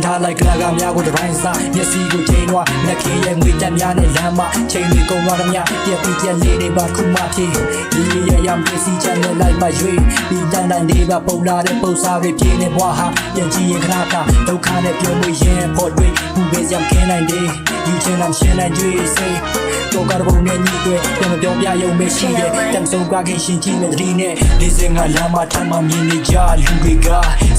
ထားလိုက်ကလာကများကိုတပိုင်းစားမျက်စိကိုချိန်သွားလက်ခင်းရဲ့ငွေတက်များနဲ့လမ်းမချိန်တွေကုန်သွားသမျှပြက်ပြီးပြက်လေးတွေပါခုမှဖြစ်ဒီရရမစီချမ်းနဲ့လိုက်မှရွေးပြီးတန်တန်လေးပါပုံလာတဲ့ပုံစားတွေပြင်းနေဘွားဟာပြန်ကြည့်ရင်ခဏခါဒုက္ခနဲ့ပြုံးမရင်ဖို့တွေဘူပဲရံခင်းနိုင်တယ်ယူချင်တာရှင်းနိုင်ကြွေးစိတ်တော့ကားပုံနဲ့ညီတွေပြန်မပြောပြရုံပဲရှိတယ်တန်ဆုံးကခင်ရှင်ကြည့်နေတတိနဲ့လေးစင်ကလမ်းမထမ်းမှမြင်နေကြလူတွေက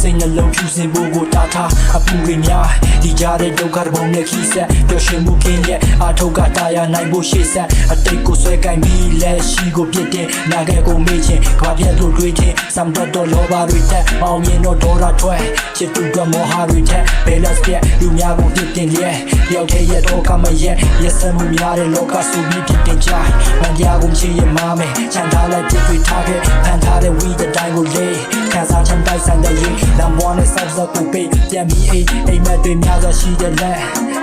စိတ်နှလုံးဖြူစင်ဖို့ကိုတာထားအပူတွေများဒီကြားတဲ့ဒုက္ခပုံနဲ့ခီးဆက်ပျော်ရွှင်မှုကင်းရဲ့အာထုတ်ကတာယာနိုင်ဖို့ရှေ့ဆက်အတိတ်ကိုဆွဲကိုင်ပြီးလက်ရှိကိုပြစ်တင်နာခဲ့ကိုမေ့ခြင်းကဘာပြတ်လို့တွေးခြင်းစံတော့လောဘတွေတက်အောင်မြင်တော့ဒေါ်လာထွက်ချစ်သူကမောဟတွေထက်ဘယ်လက်ပြက်လူများကိုပြစ်တင်ရဲ့ရောက်တဲ့ရဲ့တော့ကမရဲ့ရစမှုများတဲ့လောကဆိုပြီးပြစ်တင်ကြဗန်ကြားကိုချေရမားမယ်ချန်ထားလိုက်ပြစ်တွေထားခဲ့ဖန်ထားတဲ့ဝီတဲ့တိုင်းကိုလေးခံစားချမ်းတိုက်ဆိုင်တဲ့ရင်လမ်းပေါ်နဲ့ဆောက်ဆောက်ကိုပေးပြန်ပြီးအိမ်မက်တွေများစွာရှိတဲ့လက်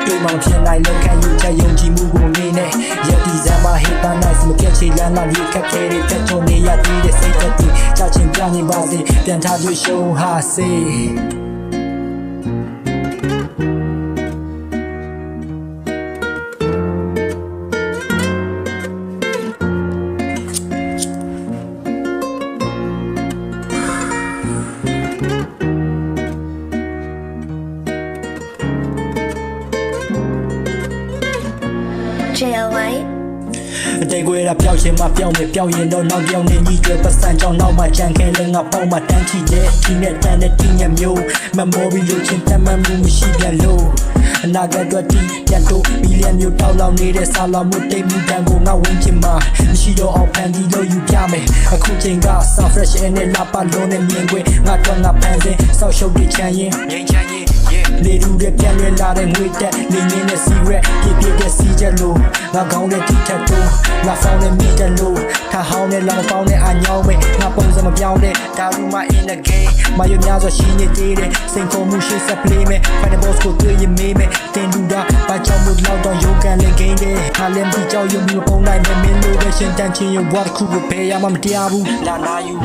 တွေမှဖြစ်နိုင်လက်ခံယူချက်ယုံကြည်မှုကိုနေနဲ့ရည်တည်စမ်းမဟိပန်းနိုင်စမပြတ်ချေလမ်းလာပြီးခက်ခဲတဲ့တက်ချုံနေရသေးတဲ့စိတ်သက်တည်ချချင်ပြနေပါစေပြန်ထားတွေ့ရှုံးဟာစေ JLY တိတ်ခွေတာပျောက်ရှင်မှပျောက်မယ်ပျောက်ရင်တော့နောက်ပြောင်းနေညီတွေပတ်စံကြောင်းနောက်မှကြံခဲလဲငါပေါ့မှတန်းချီတဲ့ဒီနဲ့တန်းတဲ့တင်းညမျိုးမမောပြီးလို့ချင်းတမ်းမှမှုမရှိပြန်လို့အနာဂတ်အတွက်တီးပြန်တော့ဘီလီယံမျိုးတောက်လောင်နေတဲ့ဆာလာမှုတိတ်မှုတန်ကိုငါဝင်ချင်မှာမရှိတော့အောင်ဖန်တီးလို့ယူပြမယ်အခုချိန်က sound fresh နဲ့လာပါလုံးနဲ့မြင်ခွင့်ငါတော့ငါဖန်စင်ဆောက်ရှုပ်တဲ့ချမ်းရင်ငိမ့်ချမ်းရင်လေလူတွေပြန်လွယ်လာတဲ့ငွေတက်လင်းရင်းနဲ့စီရက်ပြပြတဲ့စီချက်လို့ငါကောင်းတဲ့တိထက်တော့ငါဆောင်တဲ့မိတက်လို့ထားဟောင်းတဲ့လောင်ပေါင်းတဲ့အညောင်းမဲ့ငါပုံစံမပြောင်းတဲ့ဒါရူမ in the game မယုံများစွာရှိနေသေးတယ်စိန်ခေါ်မှုရှိဆက် play မဲ့ find the boss ကိုတွေ့ရင်မေးမဲ့တင်လူတာဘာကြောင့်မို့လောက်တော့ရုံကန်လေ game တဲ့ဟာလည်းမကြောက်ရွံ့ပြီးပုံနိုင်မဲ့မင်းတို့ပဲရှင်တန်ချင်းရဲ့ what ခုကိုဘယ်ရမှမတရားဘူးလာနာယူ